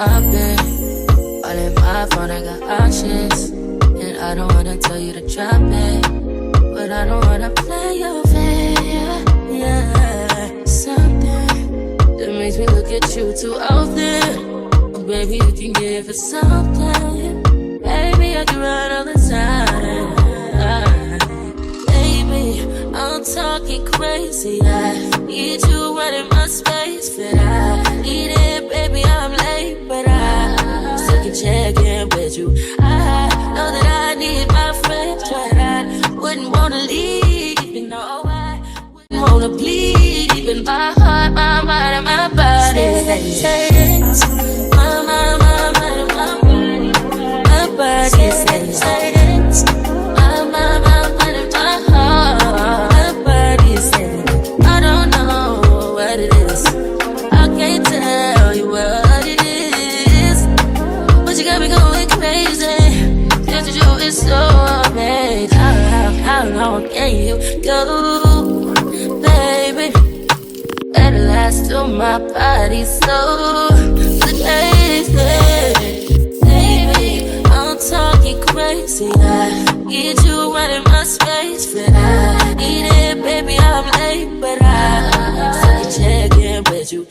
I've been all in my phone, I got options. And I don't wanna tell you to drop it, but I don't wanna play your fair. Yeah, something that makes me look at you too often. Oh, baby, you can give it something. Baby, I can run all the time. Baby, I'm talking crazy. I need you running my space, but I need it, baby. I'm late, but I still can check in with you. I know that I need my friends, but I wouldn't wanna leave. You know, I wouldn't wanna bleed. Even my heart, my mind, and my body. My mind, and my body. My body says my mind, and my heart. My body says I don't know what it is. I can't tell you what it is, but you got me going crazy. Just you is so amazing. How long can you go, baby? At last, till my body's so crazy. Baby, I'm talking crazy. I need you running my space, but I need it, baby. I'm late, but I still can check in with you.